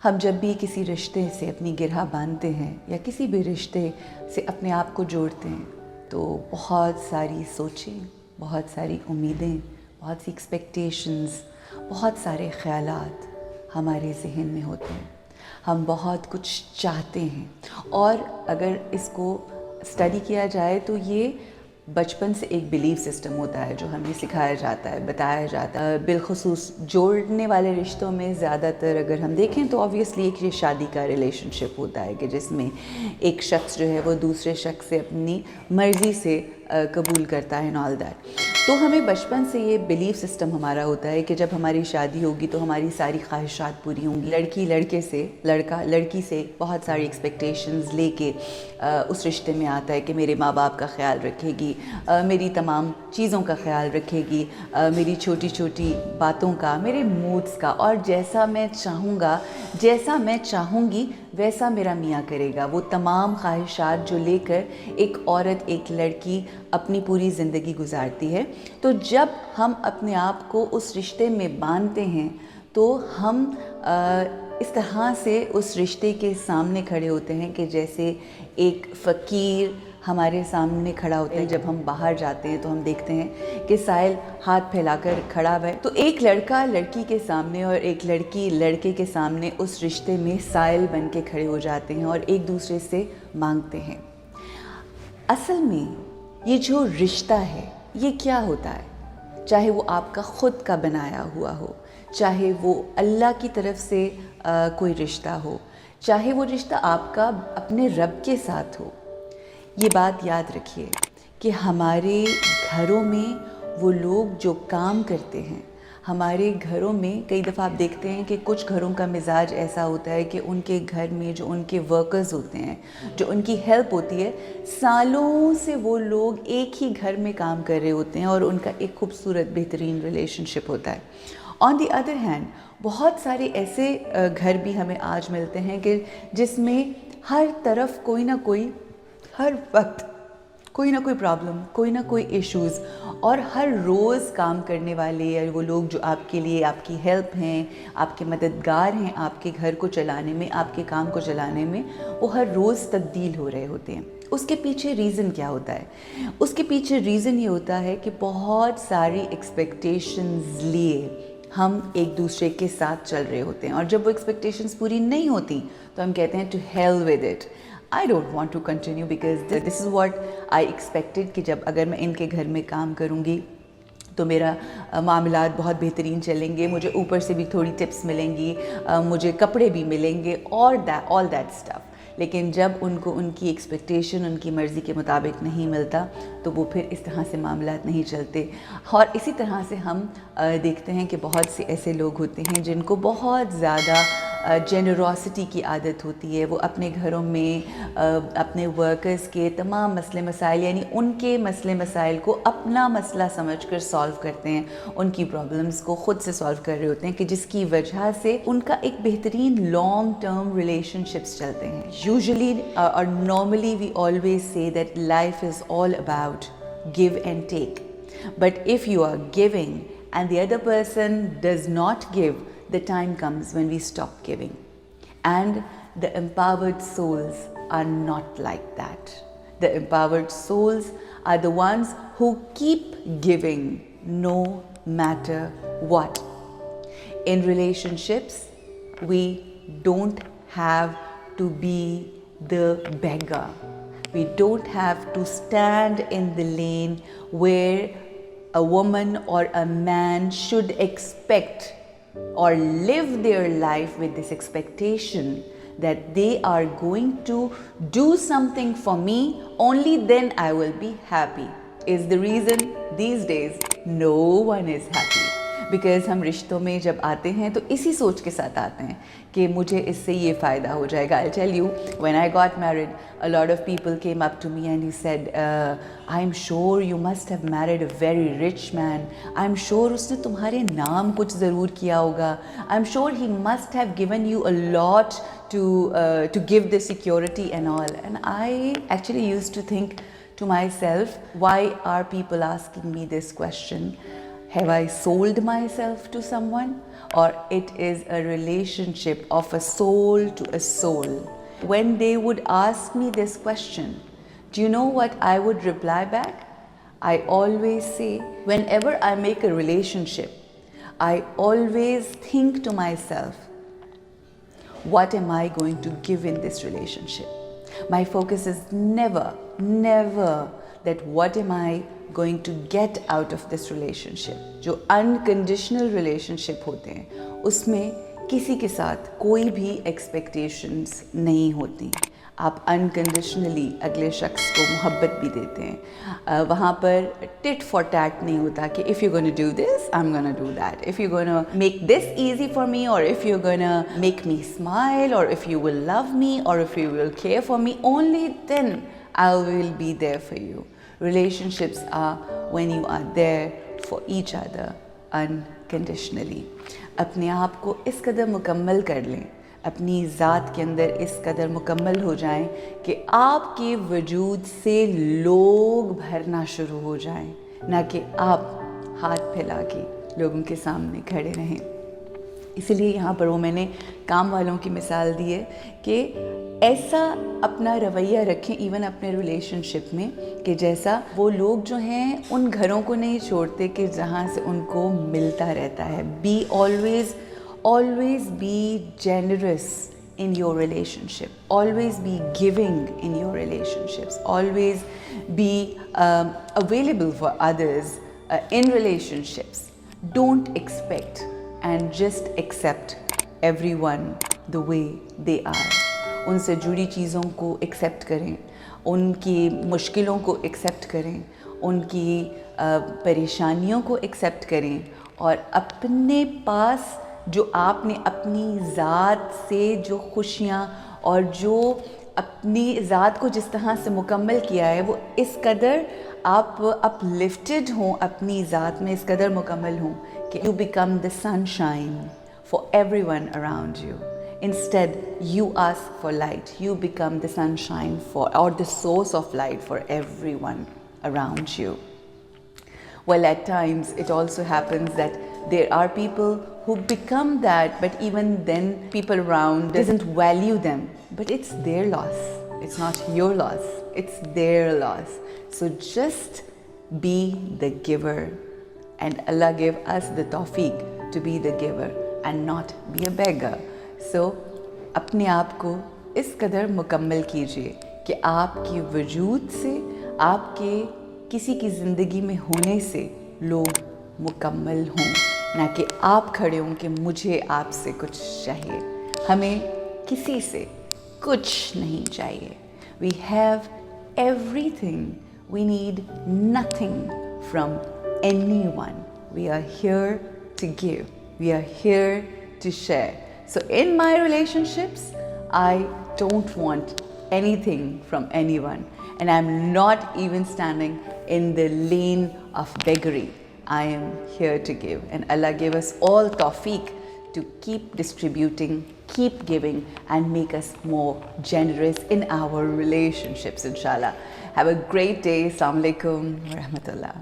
हम जब भी किसी रिश्ते से अपनी गिरह बांधते हैं या किसी भी रिश्ते से अपने आप को जोड़ते हैं तो बहुत सारी सोचें, बहुत सारी उम्मीदें, बहुत सी एक्सपेक्टेशंस, बहुत सारे ख़यालात हमारे ज़हन में होते हैं। हम बहुत कुछ चाहते हैं और अगर इसको स्टडी किया जाए तो ये बचपन से एक बिलीफ सिस्टम होता है जो हमें सिखाया जाता है, बताया जाता है। बिलखुसूस जोड़ने वाले रिश्तों में ज़्यादातर अगर हम देखें तो ऑब्वियसली एक ये शादी का रिलेशनशिप होता है कि जिसमें एक शख्स जो है वो दूसरे शख्स से अपनी मर्ज़ी से कबूल करता है एंड ऑल दैट। तो हमें बचपन से ये बिलीफ सिस्टम हमारा होता है कि जब हमारी शादी होगी तो हमारी सारी ख्वाहिशात पूरी होंगी। लड़की लड़के से, लड़का लड़की से बहुत सारी एक्सपेक्टेशंस लेके उस रिश्ते में आता है कि मेरे माँ बाप का ख्याल रखेगी, मेरी तमाम चीज़ों का ख्याल रखेगी, मेरी छोटी छोटी बातों का, मेरे मूड्स का, और जैसा मैं चाहूँगा, जैसा मैं चाहूँगी वैसा मेरा मियाँ करेगा। वो तमाम ख्वाहिशात जो लेकर एक औरत, एक लड़की अपनी पूरी ज़िंदगी गुजारती है। तो जब हम अपने आप को उस रिश्ते में बांधते हैं तो हम इस तरह से उस रिश्ते के सामने खड़े होते हैं कि जैसे एक फ़कीर हमारे सामने खड़ा होता है। जब हम बाहर जाते हैं तो हम देखते हैं कि साहिल हाथ फैलाकर खड़ा है। तो एक लड़का लड़की के सामने और एक लड़की लड़के के सामने उस रिश्ते में साहिल बन के खड़े हो जाते हैं और एक दूसरे से मांगते हैं। असल में ये जो रिश्ता है ये क्या होता है? चाहे वो आपका ख़ुद का बनाया हुआ हो, चाहे वो अल्लाह की तरफ से कोई रिश्ता हो, चाहे वो रिश्ता आपका अपने रब के साथ हो, ये बात याद रखिए कि हमारे घरों में वो लोग जो काम करते हैं, हमारे घरों में कई दफ़ा आप देखते हैं कि कुछ घरों का मिजाज ऐसा होता है कि उनके घर में जो उनके वर्कर्स होते हैं, जो उनकी हेल्प होती है, सालों से वो लोग एक ही घर में काम कर रहे होते हैं और उनका एक खूबसूरत बेहतरीन रिलेशनशिप होता है। ऑन दी अदर हैंड बहुत सारे ऐसे घर भी हमें आज मिलते हैं कि जिसमें हर तरफ कोई ना कोई, हर वक्त कोई ना कोई प्रॉब्लम, कोई ना कोई इश्यूज़, और हर रोज़ काम करने वाले या वो लोग जो आपके लिए आपकी हेल्प हैं, आपके मददगार हैं, आपके घर को चलाने में, आपके काम को चलाने में, वो हर रोज़ तब्दील हो रहे होते हैं। उसके पीछे रीज़न क्या होता है? उसके पीछे रीज़न ये होता है कि बहुत सारी एक्सपेक्टेशंस लिए हम एक दूसरे के साथ चल रहे होते हैं और जब वो एक्सपेक्टेशंस पूरी नहीं होती तो हम कहते हैं to hell with it, I don't want to continue because this is what I expected कि जब अगर मैं इनके घर में काम करूँगी तो मेरा मामलात बहुत बेहतरीन चलेंगे, मुझे ऊपर से भी थोड़ी टिप्स मिलेंगी, मुझे कपड़े भी मिलेंगे और ऑल दैट स्टफ़। लेकिन जब उनको उनकी एक्सपेक्टेशन, उनकी मर्ज़ी के मुताबिक नहीं मिलता तो वो फिर इस तरह से मामलात नहीं चलते। और इसी तरह से हम देखते हैं कि बहुत से ऐसे लोग होते हैं जिनको बहुत ज़्यादा जेनरोसिटी की आदत होती है। वो अपने घरों में अपने वर्कर्स के तमाम मसले मसाइल, यानी उनके मसले मसाइल को अपना मसला समझकर सॉल्व करते हैं, उनकी प्रॉब्लम्स को ख़ुद से सॉल्व कर रहे होते हैं कि जिसकी वजह से उनका एक बेहतरीन लॉन्ग टर्म रिलेशनशिप्स चलते हैं। यूजुअली और normally we always say that life is all about give and take, but if you are giving and the other person does not give, the time comes when we stop giving. And the empowered souls are not like that. The empowered souls are the ones who keep giving no matter what. In relationships, we don't have to be the beggar. We don't have to stand in the lane where a woman or a man should expect or live their life with this expectation that they are going to do something for me, only then I will be happy. Is the reason these days no one is happy. Because हम रिश्तों में जब आते हैं तो इसी सोच के साथ आते हैं कि मुझे इससे ये फ़ायदा हो जाएगा। I'll tell you, when I got married, a lot of people came up to me and he said, I'm sure you must have married a very rich man. I'm sure उसने तुम्हारे नाम कुछ ज़रूर किया होगा. I'm sure he must have given you a lot to give the security and all. And I actually used to think to myself, why are people asking me this question? Have I sold myself to someone? Or it is a relationship of a soul to a soul? When they would ask me this question, do you know what I would reply back? I always say, whenever I make a relationship, I always think to myself, what am I going to give in this relationship? My focus is never that what am I going to get out of this relationship. जो unconditional relationship होते हैं उसमें किसी के साथ कोई भी expectations नहीं होती. आप unconditionally अगले शख्स को मोहब्बत भी देते हैं. वहाँ पर tit for tat नहीं होता कि if you're going to do this, I'm going to do that. If you're going to make this easy for me, or if you're going to make me smile, or if you will love me, or if you will care for me, only then I will be there for you. Relationships are when you are there for each other unconditionally. अपने आप को इस कदर मुकम्मल कर लें, अपनी ज़ात के अंदर इस कदर मुकम्मल हो जाएं कि आपके वजूद से लोग भरना शुरू हो जाएं, ना कि आप हाथ फैला के लोगों के सामने खड़े रहें. इसीलिए यहाँ पर वो मैंने काम वालों की मिसाल दी है कि ऐसा अपना रवैया रखें इवन अपने रिलेशनशिप में कि जैसा वो लोग जो हैं उन घरों को नहीं छोड़ते कि जहाँ से उनको मिलता रहता है. Be always be generous in your relationship, always be giving in your relationships, always be available for others in relationships. Don't expect and just accept everyone the way they are. उनसे जुड़ी चीज़ों को एक्सेप्ट करें, उनकी मुश्किलों को accept करें, उनकी परेशानियों को एक्सेप्ट करें, और अपने पास जो आपने अपनी ज़ात से जो खुशियाँ और जो अपनी ज़ात को जिस तरह से मुकम्मल किया है वो इस कदर आप अपलिफ्टेड हों, अपनी ज़ात में इस कदर मुकम्मल हों कि you become the sunshine for everyone around you. Instead, you ask for light. You become the sunshine or the source of light for everyone around you. Well, at times it also happens that there are people who become that, but even then people around doesn't value them. But it's their loss. It's not your loss. It's their loss. So just be the giver. And Allah give us the tawfiq to be the giver and not be a beggar. So अपने आप को इस कदर मुकम्मल कीजिए कि आपके वजूद से, आपके किसी की ज़िंदगी में होने से लोग मुकम्मल हों, ना कि आप खड़े हों कि मुझे आपसे कुछ चाहिए. हमें किसी से कुछ नहीं चाहिए. We have everything. We need nothing from anyone. We are here to give. We are here to share. So in my relationships, I don't want anything from anyone, and I'm not even standing in the lane of beggary. I am here to give, and Allah give us all tawfiq to keep distributing, keep giving, and make us more generous in our relationships, inshallah. Have a great day. Assalamu alaikum wa rahmatullah.